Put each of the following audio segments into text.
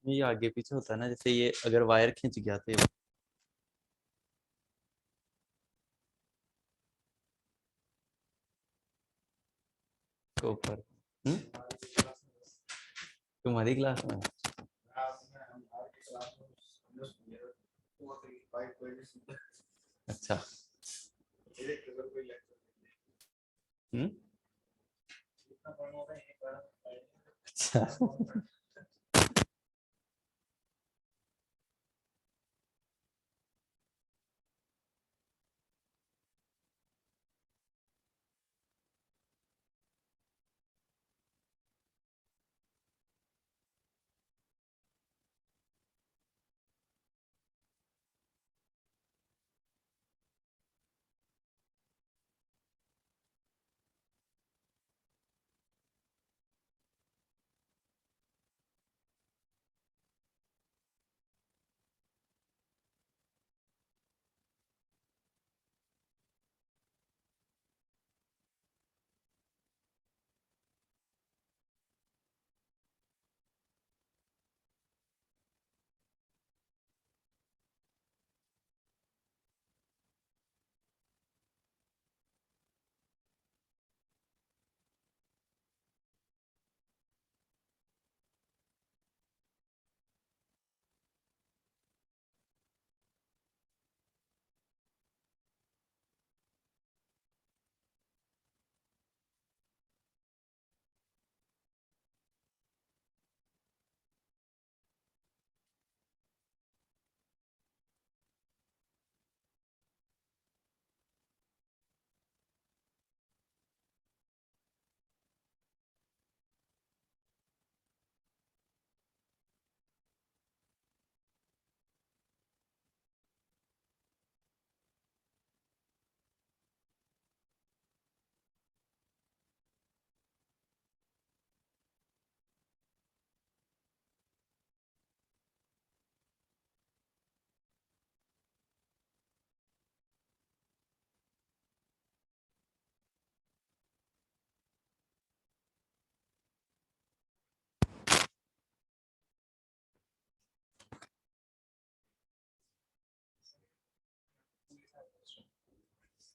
ये आगे पीछे होता है ना, जैसे ये अगर वायर खींच गया तो ये ऊपर। तुम्हारी क्लास में? अच्छा। अच्छा।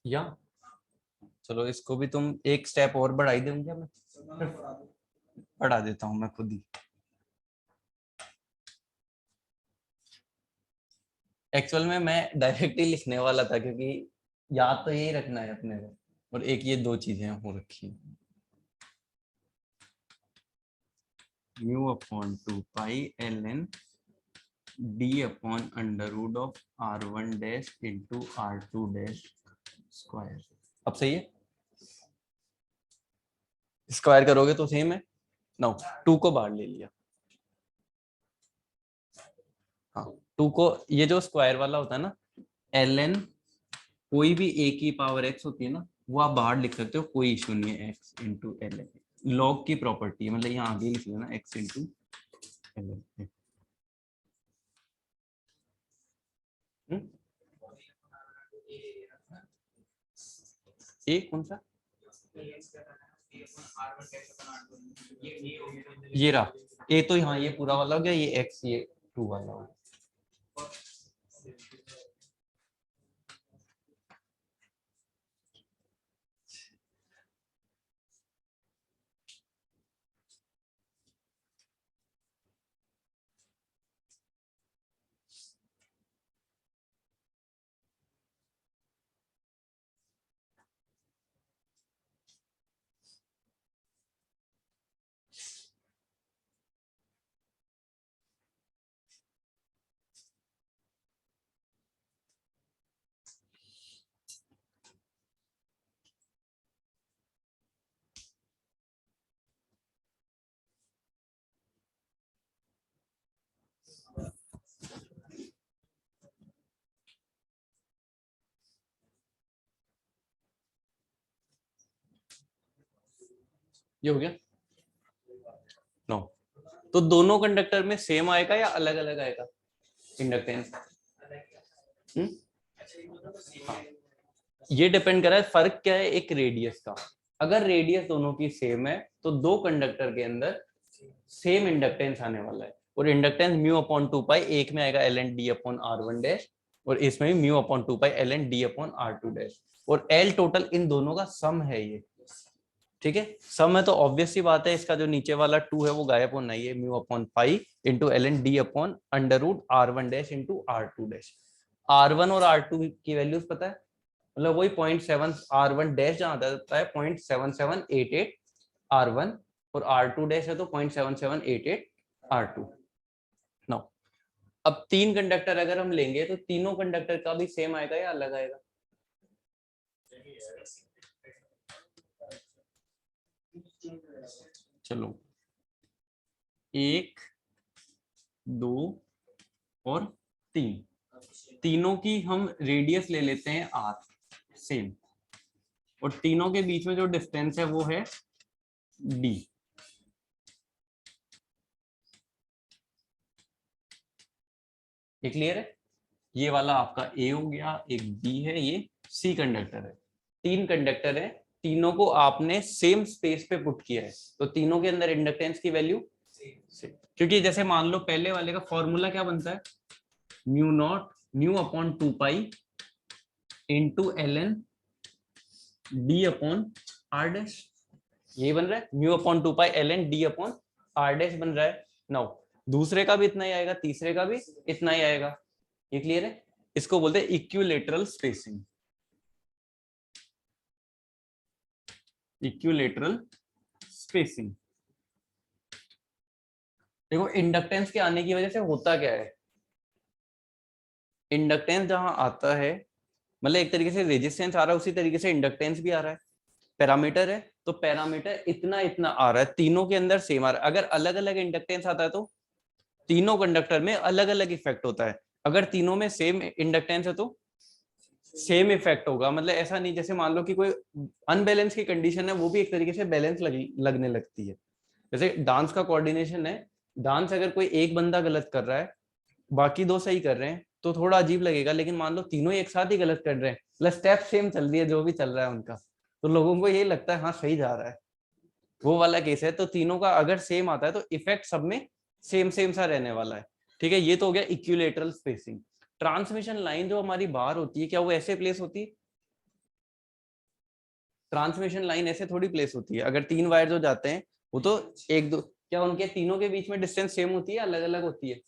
या चलो इसको भी तुम एक स्टेप और बढ़ा ही दूंगा मैं। बढ़ा देता हूँ मैं खुद ही। एक्चुअल में मैं डायरेक्ट ही लिखने वाला था, क्योंकि याद तो यही रखना है अपने को, और एक ये दो चीजें हो रखी हैं। Mu upon 2 pi L N D upon under root of R one dash into R two dash square. अब सही है? स्क्वायर करोगे तो सेम है। नो, 2 को बाहर ले लिया। हाँ, 2 को, ये जो स्क्वायर वाला होता है ना, एल एन कोई भी ए की पावर एक्स होती है ना, वो आप बाहर लिख सकते हो, कोई इशू नहीं है। X into L N log की प्रॉपर्टी है, मतलब यहाँ आगे लिख लेना एक्स इंटू एल एन। ए कौन सा? ये रहा ए, तो यहाँ ये पूरा वाला हो गया, ये एक्स ये 2 वाला हो गया। ये हो गया। नो, तो दोनों कंडक्टर में सेम आएगा या अलग अलग आएगा इंडक्टेंस? हाँ, ये डिपेंड कर रहा है, फर्क क्या है एक रेडियस का। अगर रेडियस दोनों की सेम है तो दो कंडक्टर के अंदर सेम इंडक्टेंस आने वाला है। और इंडक्टेंस म्यू अपॉन 2 पाई, एक में आएगा ln d upon r1 dash और इसमें भी म्यू अपॉन 2 पाई ln d upon r2 dash, और l टोटल इन दोनों का सम है ये, ठीक है। सम है तो ऑब्वियस सी बात है इसका जो नीचे वाला 2 है वो गायब होना ही है, mu upon pi into ln d upon under root r1 dash into r2 dash. r1 और r2 की वैल्यूज पता है, मतलब वही 0.7 r1 डैश जहां आता है 0.7788 r1 और r2 डैश है तो 0.7788 r2। नाउ अब तीन कंडक्टर अगर हम लेंगे तो तीनों कंडक्टर का भी सेम आएगा या अलग आएगा? चलो 1 2 और 3, तीनों की हम रेडियस ले लेते हैं r सेम, और तीनों के बीच में जो डिस्टेंस है वो है d। ये क्लियर है? ये वाला आपका A हो गया, एक B है, ये C कंडक्टर है। तीन कंडक्टर है, तीनों को आपने सेम स्पेस पे पुट किया है तो तीनों के अंदर इंडक्टेंस की वैल्यू सेम, क्योंकि जैसे मान लो पहले वाले का फॉर्मूला क्या बनता है, म्यू नॉट म्यू अपॉन 2 पाई into ln d upon r dash, ये बन रहा है म्यू अपॉन 2 पाई ln d upon r dash बन रहा है। नाउ दूसरे का भी इतना ही आएगा, तीसरे का भी इतना ही आएगा। ये क्लियर है? इसको बोलते हैं इक्विलेटरल स्पेसिंग। Equilateral spacing. देखो इंडक्टेंस के आने की वजह से होता क्या है, इंडक्टेंस जहां आता है मतलब एक तरीके से रेजिस्टेंस आ रहा है उसी तरीके से इंडक्टेंस भी आ रहा है। पैरामीटर है तो पैरामीटर इतना इतना आ रहा है, तीनों के अंदर सेम आ रहा है। अगर अलग अलग इंडक्टेंस आता है तो तीनों कंडक्टर में अलग अलग इफेक्ट होता है, अगर तीनों में सेम इंडक्टेंस है तो सेम इफेक्ट होगा। मतलब ऐसा नहीं जैसे मान लो कि कोई अनबैलेंस की कंडीशन है वो भी एक तरीके से बैलेंस लगने लगती है। जैसे डांस का कोऑर्डिनेशन है, डांस अगर कोई एक बंदा गलत कर रहा है बाकी दो सही कर रहे हैं तो थोड़ा अजीब लगेगा, लेकिन मान लो तीनों एक साथ ही गलत कर रहे हैं, मतलब स्टेप सेम चल रही है जो भी चल रहा है उनका, तो लोगों को ये लगता है हाँ सही जा रहा है, वो वाला केस है। तो तीनों का अगर सेम आता है तो इफेक्ट सब में सेम सेम सा रहने वाला है, ठीक है। ये तो हो गया इक्विलेटरल स्पेसिंग। ट्रांसमिशन लाइन जो हमारी बाहर होती है क्या वो ऐसे प्लेस होती है? ट्रांसमिशन लाइन ऐसे थोड़ी प्लेस होती है। अगर तीन वायर जो जाते हैं वो तो एक दो, क्या उनके तीनों के बीच में डिस्टेंस सेम होती है अलग अलग होती है?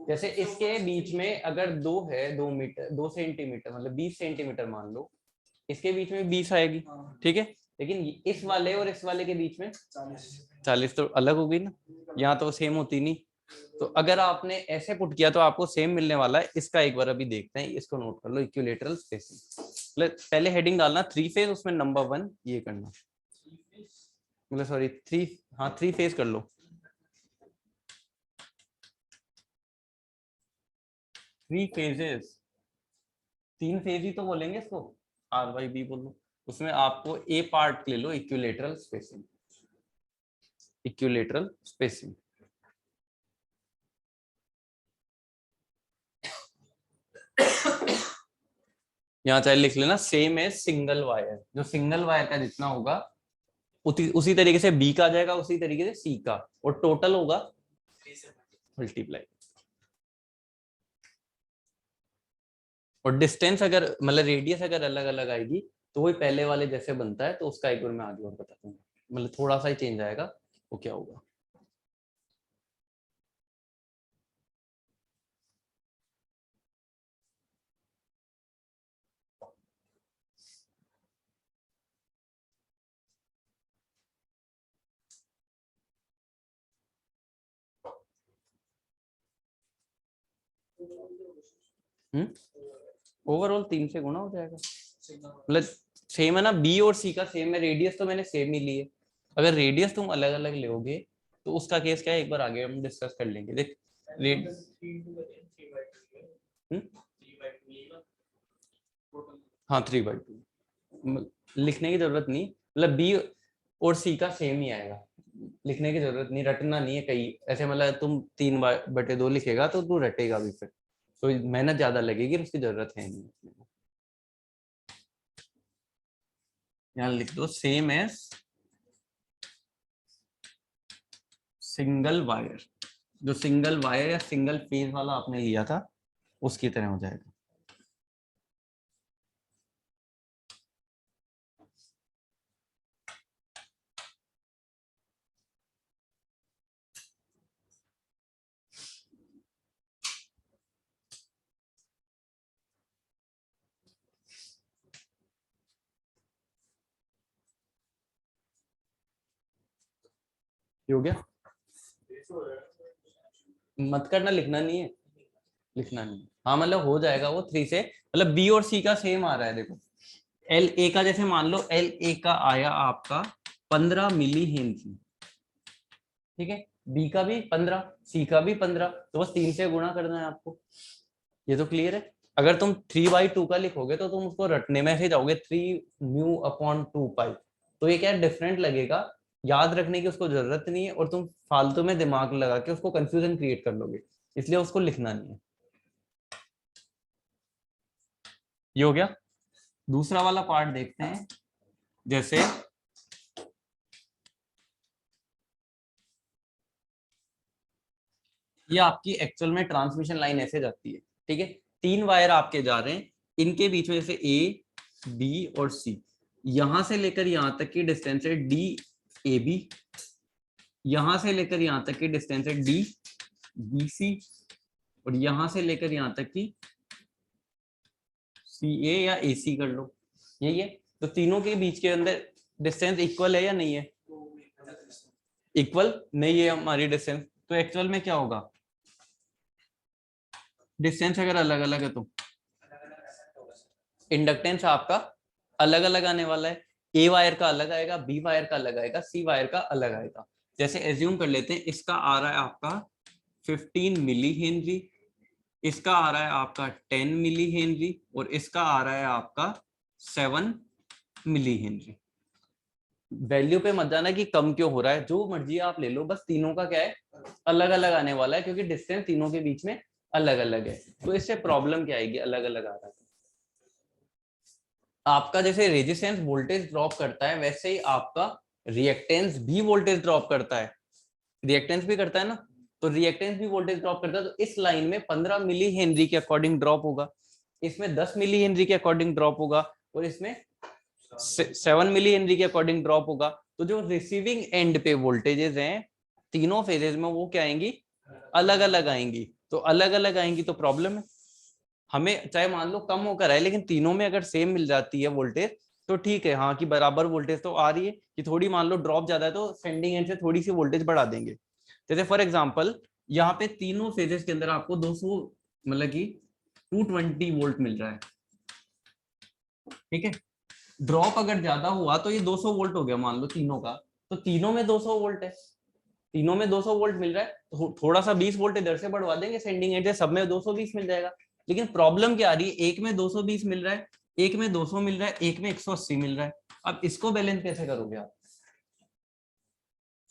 जैसे इसके बीच में अगर दो है, 2 मीटर 2 सेंटीमीटर मतलब 20 सेंटीमीटर मान लो, इसके बीच में 20 आएगी, ठीक है। लेकिन इस वाले और इस वाले के बीच में 40 तो अलग होगी ना, यहाँ तो सेम होती नहीं। तो अगर आपने ऐसे पुट किया तो आपको सेम मिलने वाला है। इसका एक बार अभी देखते हैं, इसको नोट कर लो, इक्विलेटरल स्पेसिंग। पहले हेडिंग डालना 3 फेज, उसमें नंबर 1 ये करना, मतलब सॉरी 3, हाँ 3 फेज कर लो। 3 फेजेस, 3 फेज ही तो बोलेंगे इसको, आर बाई बी बोलो। उसमें आपको ए पार्ट ले लो, इक्विलेटरल स्पेसिंग। इक्विलेटरल स्पेसिंग यहाँ चाहे लिख लेना सेम है सिंगल वायर, जो सिंगल वायर का जितना होगा उसी तरीके से बी का आ जाएगा, उसी तरीके से सी का, और टोटल होगा मल्टीप्लाई। और डिस्टेंस अगर मतलब रेडियस अगर अलग अलग आएगी तो वही पहले वाले जैसे बनता है, तो उसका एक बार मैं आगे और बता दूंगा, मतलब थोड़ा सा ही चेंज आएगा, वो क्या होगा। ओवरऑल 3 से गुना हो जाएगा, मतलब सेम है ना, बी और सी का सेम है, रेडियस तो मैंने सेम ही ली है। अगर रेडियस तुम अलग अलग लोगे तो उसका केस क्या है, एक बार आगे हम डिस्कस कर लेंगे। देख रेड हाँ 3/2 लिखने की जरूरत नहीं, मतलब बी और सी का सेम ही आएगा, लिखने की जरूरत नहीं, रटना नहीं है कहीं ऐसे, मतलब तुम 3/2 लिखेगा तो तू रटेगा भी, फिर तो मेहनत ज्यादा लगेगी, उसकी जरूरत है नहीं। यहाँ लिख दो सेम एज सिंगल वायर, जो सिंगल वायर या सिंगल फेज वाला आपने लिया था उसकी तरह हो जाएगा। ये हो गया, मत करना, लिखना नहीं है, लिखना नहीं है। हाँ मतलब हो जाएगा वो 3 से, मतलब बी और सी का सेम आ रहा है। देखो एल ए का, जैसे मान लो एल ए का आया आपका 15 मिली हेनरी, ठीक है, बी का भी 15, सी का भी 15, तो बस 3 से गुणा करना है आपको। ये तो क्लियर है। अगर तुम 3/2 का लिखोगे तो तुम उसको रटने में ऐसे जाओगे 3 μ/2 पाई, तो ये क्या डिफरेंट लगेगा, याद रखने की उसको जरूरत नहीं है, और तुम फालतू में दिमाग लगा के उसको कंफ्यूजन क्रिएट कर लोगे, इसलिए उसको लिखना नहीं है। ये हो गया। दूसरा वाला पार्ट देखते हैं। जैसे ये आपकी एक्चुअल में ट्रांसमिशन लाइन ऐसे जाती है, ठीक है, 3 वायर आपके जा रहे हैं, इनके बीच में जैसे ए बी और सी, यहां से लेकर यहां तक की डिस्टेंस है डी ए बी, यहां से लेकर यहां तक की डिस्टेंस है डी बी सी, और यहां से लेकर यहां तक की सी ए या ए सी कर लो, यही है। तो तीनों के बीच के अंदर डिस्टेंस इक्वल है या नहीं है? इक्वल नहीं है हमारी डिस्टेंस, तो एक्चुअल में क्या होगा, डिस्टेंस अगर अलग अलग है तो इंडक्टेंस आपका अलग अलग आने वाला है। ए वायर का अलग आएगा, बी वायर का अलग आएगा, सी वायर का अलग आएगा। जैसे एज्यूम कर लेते हैं, इसका आ रहा है आपका 15 मिली हेनरी, इसका आ रहा है आपका 10 मिली हेनरी, और इसका आ रहा है आपका 7 मिली हेनरी। वैल्यू पे मत जाना कि कम क्यों हो रहा है, जो मर्जी आप ले लो, बस तीनों का क्या है, अलग अलग आने वाला है, क्योंकि डिस्टेंस तीनों के बीच में अलग अलग है। तो इससे प्रॉब्लम क्या आएगी, अलग अलग आ रहा है। आपका जैसे रेजिस्टेंस वोल्टेज ड्रॉप करता है, वैसे ही आपका रिएक्टेंस भी वोल्टेज ड्रॉप करता है। रिएक्टेंस भी करता है ना, तो रिएक्टेंस भी वोल्टेज ड्रॉप करता है। तो इस लाइन में 15 मिली हेनरी के अकॉर्डिंग ड्रॉप होगा, इसमें 10 मिली हेनरी के अकॉर्डिंग ड्रॉप होगा, और इसमें 7 मिली हेनरी के अकॉर्डिंग ड्रॉप होगा। तो जो रिसीविंग एंड पे वोल्टेजेस हैं तीनों फेजेस में, वो क्या आएंगी, अलग अलग आएंगी। तो अलग अलग आएंगी तो प्रॉब्लम है। हमें चाहे मान लो कम होकर आए, लेकिन तीनों में अगर सेम मिल जाती है वोल्टेज तो ठीक है, हाँ कि बराबर वोल्टेज तो आ रही है। कि थोड़ी मान लो ड्रॉप ज्यादा है तो सेंडिंग एंड से थोड़ी सी वोल्टेज बढ़ा देंगे। जैसे फॉर एग्जांपल यहाँ पे तीनों फेजेस के अंदर आपको 200, मतलब कि 220 वोल्ट मिल रहा है, ठीक है। ड्रॉप अगर ज्यादा हुआ तो ये 200 वोल्ट हो गया मान लो तीनों का, तो तीनों में 200 वोल्ट है, तीनों में 200 वोल्ट मिल रहा है, तो थोड़ा सा 20 वोल्ट इधर से बढ़वा देंगे सेंडिंग एंड से, सब में 220 मिल जाएगा। लेकिन प्रॉब्लम क्या आ रही है, एक में 220 मिल रहा है, एक में 200 मिल रहा है, एक में 180 मिल रहा है। अब इसको बैलेंस कैसे करोगे आप?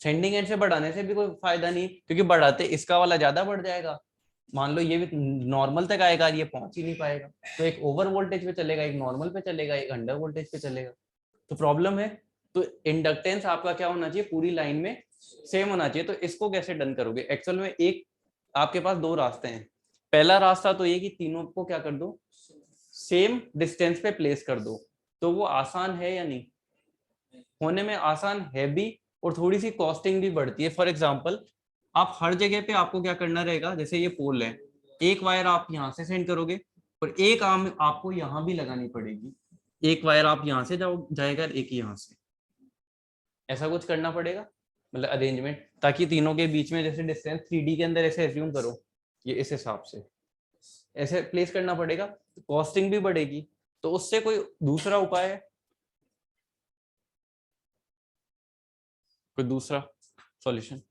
सेंडिंग एंड से बढ़ाने से भी कोई फायदा नहीं, क्योंकि बढ़ाते इसका वाला ज्यादा बढ़ जाएगा, मान लो ये भी नॉर्मल तक आएगा, ये पहुंच ही नहीं पाएगा। तो एक ओवर वोल्टेज पे चलेगा, एक नॉर्मल पे चलेगा, एक अंडर वोल्टेज पे चलेगा, तो प्रॉब्लम है। तो इंडक्टेंस आपका क्या होना चाहिए, पूरी लाइन में सेम होना चाहिए। तो इसको कैसे डन करोगे, एक्चुअल में एक आपके पास दो रास्ते हैं। पहला रास्ता तो ये कि तीनों को क्या कर दो, सेम डिस्टेंस पे प्लेस कर दो। तो वो आसान है या नहीं, होने में आसान है भी, और थोड़ी सी कॉस्टिंग भी बढ़ती है। फॉर एग्जाम्पल आप हर जगह पे आपको क्या करना रहेगा, जैसे ये पोल है, एक वायर आप यहाँ से सेंड करोगे, और एक आर्म आपको यहाँ भी लगानी पड़ेगी, एक वायर आप यहाँ से जाएगा, एक यहाँ से, ऐसा कुछ करना पड़ेगा, मतलब अरेंजमेंट, ताकि तीनों के बीच में जैसे डिस्टेंस 3D के अंदर ऐसे एज्यूम करो, ये इस हिसाब से ऐसे प्लेस करना पड़ेगा, कॉस्टिंग भी बढ़ेगी। तो उससे कोई दूसरा उपाय है, कोई दूसरा सॉल्यूशन?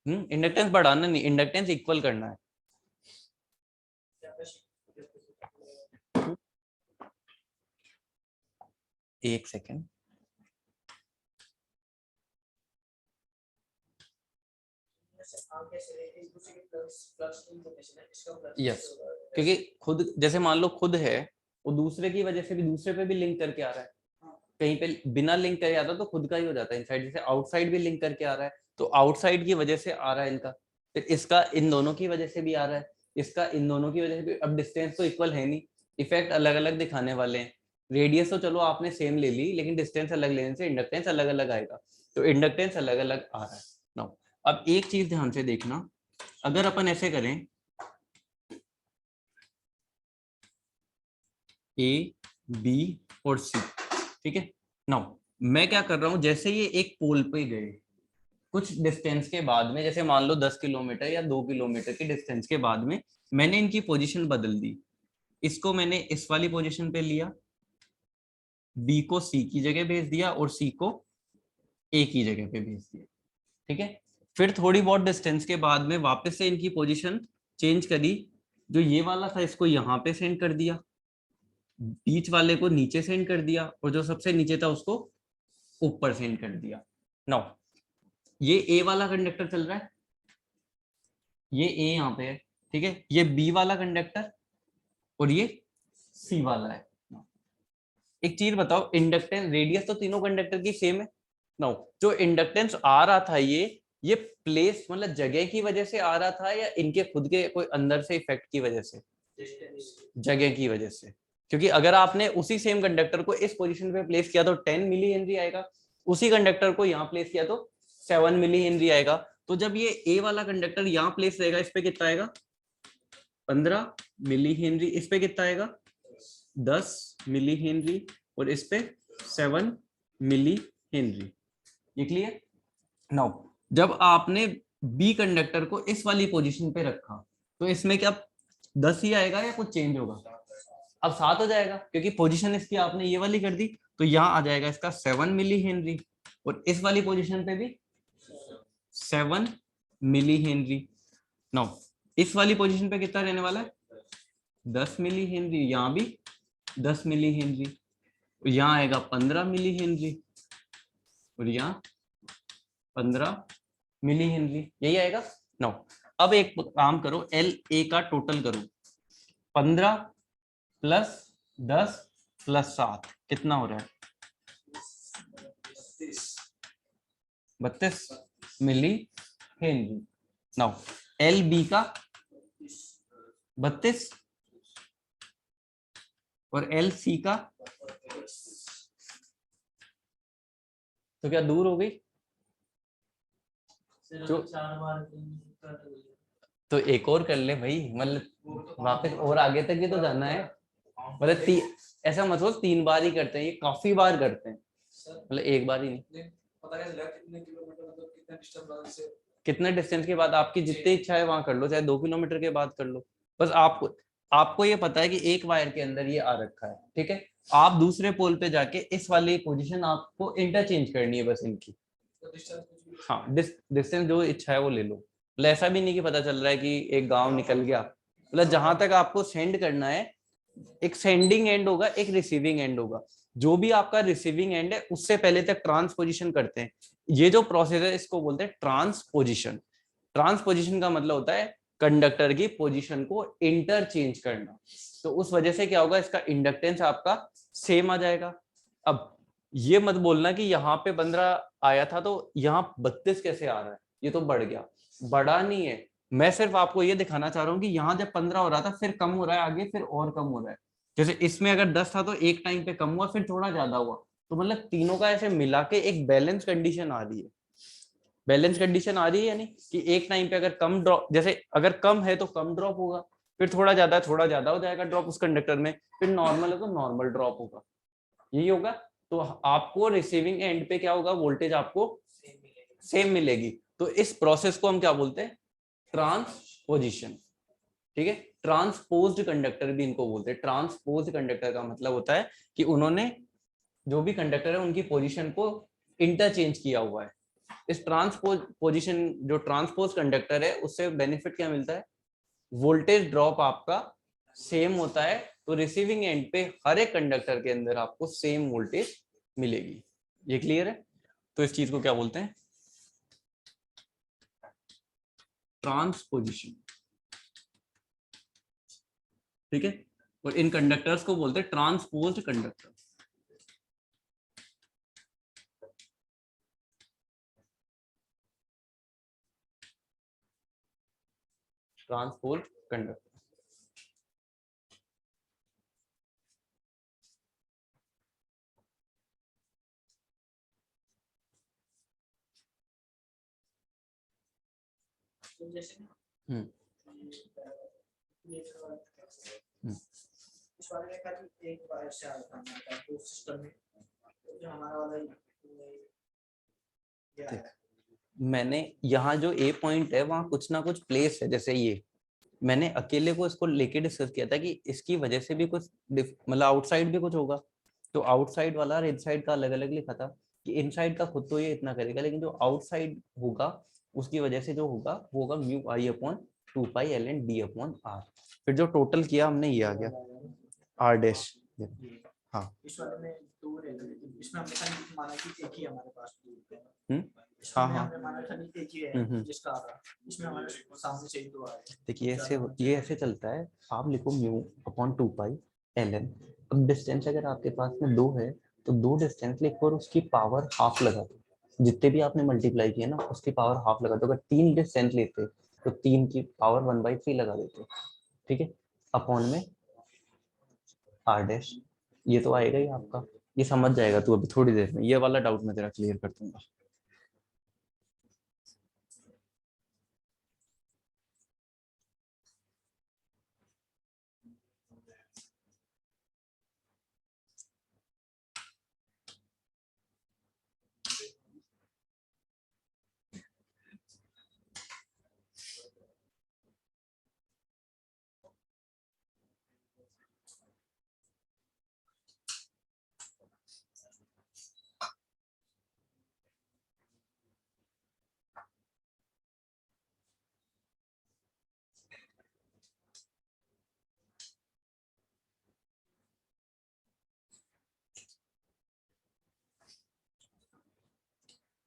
इंडक्टेंस बढ़ाना नहीं, इंडक्टेंस इक्वल करना है। एक सेकेंड, यस, क्योंकि खुद जैसे मान लो खुद है, वो दूसरे की वजह से भी दूसरे पे भी लिंक करके आ रहा है, कहीं पे बिना लिंक करे आता तो खुद का ही हो जाता है इनसाइड, जैसे आउटसाइड भी लिंक करके आ रहा है तो आउटसाइड की वजह से आ रहा है इनका, फिर इसका इन दोनों की वजह से भी आ रहा है, इसका इन दोनों की वजह से भी। अब डिस्टेंस तो इक्वल है नहीं, इफेक्ट अलग अलग दिखाने वाले हैं। रेडियस तो चलो आपने सेम ले ली, लेकिन डिस्टेंस अलग लेने से इंडक्टेंस अलग अलग आएगा, तो इंडक्टेंस अलग अलग आ रहा है। नाउ अब एक चीज ध्यान से देखना, अगर अपन ऐसे करें ए बी और सी, ठीक है। नाउ मैं क्या कर रहा हूं, जैसे ये एक पोल पे गए कुछ डिस्टेंस के बाद में, जैसे मान लो 10 किलोमीटर या 2 किलोमीटर की डिस्टेंस के बाद में मैंने इनकी पोजीशन बदल दी, इसको मैंने इस वाली पोजीशन पे लिया, बी को सी की जगह भेज दिया और सी को ए की जगह पे भेज दिया, ठीक है। फिर थोड़ी बहुत डिस्टेंस के बाद में वापस से इनकी पोजीशन चेंज करी, जो ये वाला था इसको यहाँ पे सेंड कर दिया, बीच वाले को नीचे सेंड कर दिया, और जो सबसे नीचे था उसको ऊपर सेंड कर दिया। नाउ ये ए वाला कंडक्टर चल रहा है, ये ए यहाँ पे है, ठीक है, ये बी वाला कंडक्टर और ये सी वाला है। एक चीज बताओ, इंडक्टेंस रेडियस तो तीनों कंडक्टर की सेम है। नो, जो इंडक्टेंस आ रहा था ये प्लेस मतलब जगह की वजह से आ रहा था या इनके खुद के कोई अंदर से इफेक्ट की वजह से? जगह की वजह से, क्योंकि अगर आपने उसी सेम कंडक्टर को इस पोजीशन पे प्लेस किया तो 10 मिली हेनरी आएगा, उसी कंडक्टर को यहाँ प्लेस किया तो 7 मिली हेनरी आएगा। तो जब ये ए वाला कंडक्टर यहाँ प्लेस रहेगा, इस पे कितना आएगा? 15 मिली हेनरी, इस पे कितना आएगा? 10 मिली हेनरी, और इस पे 7 मिली हेनरी। ये क्लियर? नाउ जब आपने बी कंडक्टर को इस वाली पोजीशन पे रखा तो इसमें क्या 10 ही आएगा या कुछ चेंज होगा? अब 7 हो जाएगा, क्योंकि पोजीशन इसकी आपने ये वाली कर दी, तो यहाँ आ जाएगा इसका 7 मिली हेनरी, और इस वाली पोजीशन पे भी 7 मिली हेनरी। नाउ इस वाली पोजीशन पे कितना रहने वाला है? 10 मिली हेनरी, यहाँ भी 10 मिली हेनरी, यहाँ आएगा 15 मिली हेनरी, और यहाँ 15 मिली हेनरी, यही आएगा। नो, अब एक काम करो, एल ए का टोटल करो, 15 प्लस 10 प्लस 7 कितना हो रहा है? 32 millihenry. Now L B का 32 और एल सी का, तो क्या दूर हो गई? जो तो एक और कर ले भाई, मतलब वापस और आगे तक ही तो जाना है, मतलब ऐसा मत सोच 3 बार ही करते हैं, ये काफी बार करते हैं, मतलब एक बार ही नहीं। कितने डिस्टेंस के बाद आपकी जितनी इच्छा है वहां कर लो, चाहे 2 किलोमीटर के बाद कर लो, बस आपको ये पता है कि एक वायर के अंदर ये आ रखा है, ठीक है। आप दूसरे पोल पे जाके इस वाली पोजीशन आपको इंटरचेंज करनी है बस इनकी। हाँ, डिस्टेंस जो इच्छा है वो ले लो, मतलब ऐसा भी नहीं कि पता चल रहा है कि एक गांव निकल गया, मतलब जहां तक आपको सेंड करना है, एक सेंडिंग एंड होगा, एक रिसीविंग एंड होगा, जो भी आपका रिसीविंग एंड है उससे पहले तक ट्रांसपोजिशन करते हैं। ये जो प्रोसेस है इसको बोलते हैं ट्रांसपोजिशन। ट्रांसपोजिशन का मतलब होता है कंडक्टर की पोजीशन को इंटरचेंज करना, तो उस वजह से क्या होगा, इसका इंडक्टेंस आपका सेम आ जाएगा। अब ये मत बोलना कि यहाँ पे 15 आया था तो यहाँ 32 कैसे आ रहा है, ये तो बढ़ गया, बढ़ा नहीं है। मैं सिर्फ आपको ये दिखाना चाह रहा हूँ कि यहाँ जब 15 हो रहा था फिर कम हो रहा है आगे, फिर और कम हो रहा है। जैसे इसमें अगर 10 था तो एक टाइम पे कम हुआ, फिर थोड़ा ज्यादा हुआ, तो मतलब तीनों का ऐसे मिला के एक बैलेंस कंडीशन आ रही है। बैलेंस कंडीशन आ रही है यानी कि एक टाइम पे अगर कम ड्रॉप, जैसे अगर कम है तो कम ड्रॉप होगा, फिर थोड़ा ज्यादा हो जाएगा ड्रॉप उस कंडक्टर में, फिर नॉर्मल है तो नॉर्मल ड्रॉप होगा, यही होगा। तो आपको रिसीविंग एंड पे क्या होगा, वोल्टेज आपको सेम मिलेगी। तो इस प्रोसेस को हम क्या बोलते हैं? ट्रांसपोजिशन, ठीक है। ट्रांसपोज्ड कंडक्टर भी इनको बोलते हैं। ट्रांसपोज्ड कंडक्टर का मतलब होता है कि उन्होंने जो भी कंडक्टर है उनकी पोजीशन को इंटरचेंज किया हुआ है। इस पोजीशन जो ट्रांसपोज कंडक्टर है उससे बेनिफिट क्या मिलता है? वोल्टेज ड्रॉप आपका सेम होता है, तो रिसीविंग एंड पे हर एक कंडक्टर के अंदर आपको सेम वोल्टेज मिलेगी। ये क्लियर है? तो इस चीज को क्या बोलते हैं? ट्रांसपोजिशन, ठीक है। और इन कंडक्टर्स को बोलते हैं transposed conductor. Transposed conductor. Hmm इस बारे में कल एक बार से आया था हमारे पास सिस्टम में जो हमारा वाला देख, मैंने यहाँ जो ए पॉइंट है वहां कुछ ना कुछ प्लेस है, जैसे ये मैंने अकेले को इसको लेके डिस्कस किया था कि इसकी वजह से भी कुछ मतलब आउटसाइड भी कुछ होगा। तो आउटसाइड वाला और इनसाइड का अलग अलग लिखा था कि इनसाइड का खुद तो ये इतना करेगा, लेकिन जो आउटसाइड होगा उसकी वजह से जो होगा वो होगा mu I upon 2 pi L N D upon R. फिर जो टोटल किया हमने ये आ गया आर डैश। हाँ इस वाले में दो रहते, इसमें हमने खाली माना कि एक ही हमारे पास हाँ हाँ हमने माना खाली एक ही है जिसका आ रहा, इसमें हमारे सामने से ही दो आए। देखिए ऐसे ये ऐसे चलता है। आप लिखो mu upon 2 pi L N. अब डिस्टेंस अगर आपके पास में दो है तो दो डिस्टेंस लिखो और उसकी पावर हाफ लगा दो। जितने भी आपने मल्टीप्लाई किए ना उसकी पावर हाफ लगा दो। अगर 3 डिस्टेंस लेते तो 3 की पावर 1/3 लगा देते। ठीक है, अपॉन में आर डैश। ये तो आएगा ही आपका, ये समझ जाएगा तू अभी थोड़ी देर में। ये वाला डाउट मैं तेरा क्लियर कर दूंगा।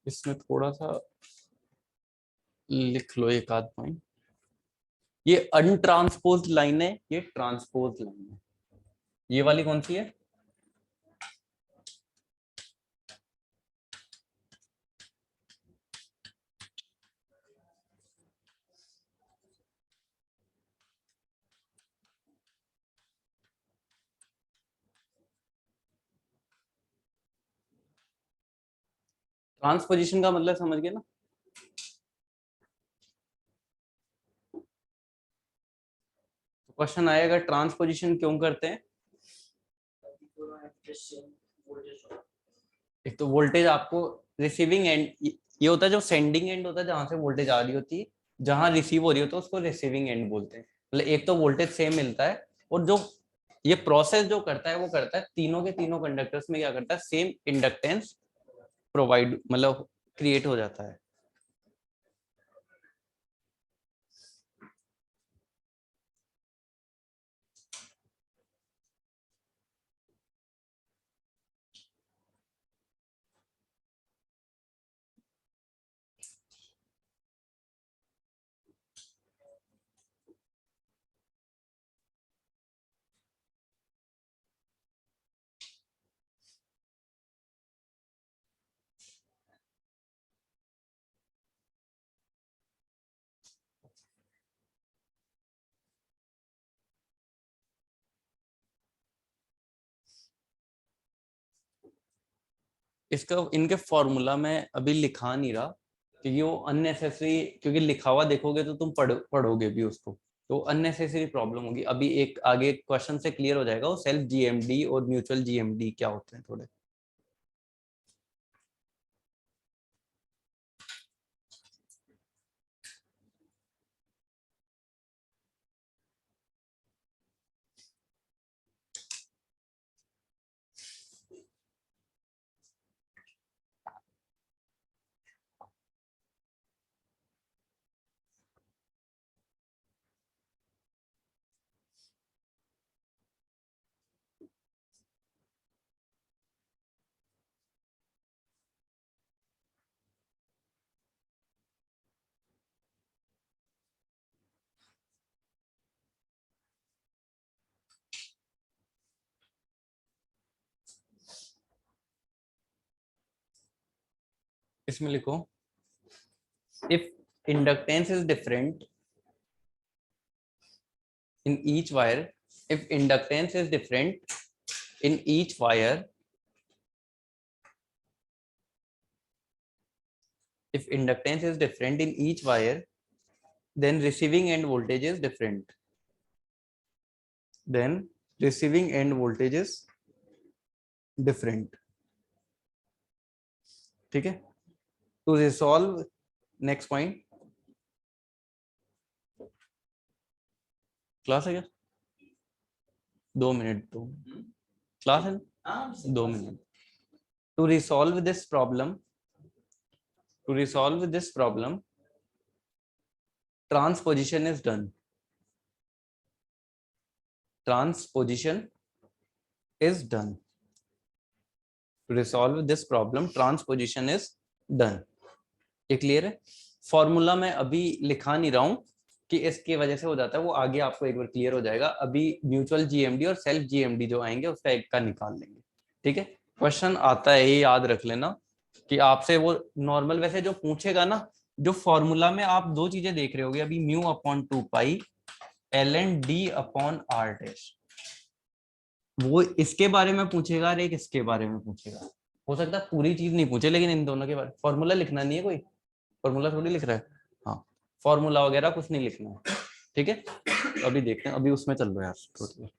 इसमें थोड़ा सा लिख लो एक आध पॉइंट। ये अनट्रांसपोज्ड लाइन है, ये ट्रांसपोज्ड लाइन है। ये वाली कौन सी है? ट्रांसपोजिशन का मतलब समझ गए ना? क्वेश्चन आएगा ट्रांसपोजिशन क्यों करते हैं। एक तो वोल्टेज आपको रिसीविंग एंड, ये होता है जो सेंडिंग एंड होता है जहां से वोल्टेज आ रही होती है, जहां रिसीव हो रही होती है उसको रिसीविंग एंड बोलते हैं। मतलब एक तो वोल्टेज सेम मिलता है, और जो ये प्रोसेस जो करता है वो करता है तीनों के तीनों कंडक्टर्स में क्या करता है, सेम इंडक्टेंस प्रोवाइड मतलब क्रिएट हो जाता है। इसका इनके फॉर्मूला में अभी लिखा नहीं रहा क्योंकि वो अननेसेसरी, क्योंकि लिखा हुआ देखोगे तो तुम पढ़ोगे भी उसको, तो अननेसेसरी प्रॉब्लम होगी। अभी एक आगे क्वेश्चन से क्लियर हो जाएगा वो सेल्फ जीएमडी और म्यूचुअल जीएमडी क्या होते हैं थोड़े। इसमें लिखो if inductance is different in each wire, if inductance is different in each wire, if inductance is different in each wire, then receiving end voltage is different, then receiving end voltage is different. ठीक है, to resolve next point, class है क्या? 2 minute, तो class है ना? 2 minute. To resolve this problem, transposition is done. Transposition is done. To resolve this problem, transposition is done. ये clear है? Formula मैं अभी लिखा नहीं रहा हूं कि इसकी वजह से हो जाता है, वो आगे आपको एक बार क्लियर हो जाएगा. अभी म्यूचुअल जीएमडी और सेल्फ जीएमडी जो आएंगे उसका एक का निकाल लेंगे. ठीक है, क्वेश्चन आता है, ये याद रख लेना कि आपसे वो नॉर्मल वैसे जो पूछेगा ना, जो फॉर्मूला में आप दो चीजें देख रहे होगे अभी, म्यू अपॉन 2 पाई ln d upon r dash, वो इसके बारे में पूछेगा और एक इसके बारे में पूछेगा. हो सकता है पूरी चीज नहीं पूछे, लेकिन इन दोनों के बारे. फॉर्मूला लिखना नहीं है, कोई फॉर्मूला थोड़ी लिख रहा है. हाँ, फॉर्मूला वगैरह कुछ नहीं लिखना है. ठीक है, अभी देखते हैं, अभी उसमें चल रहा है यार.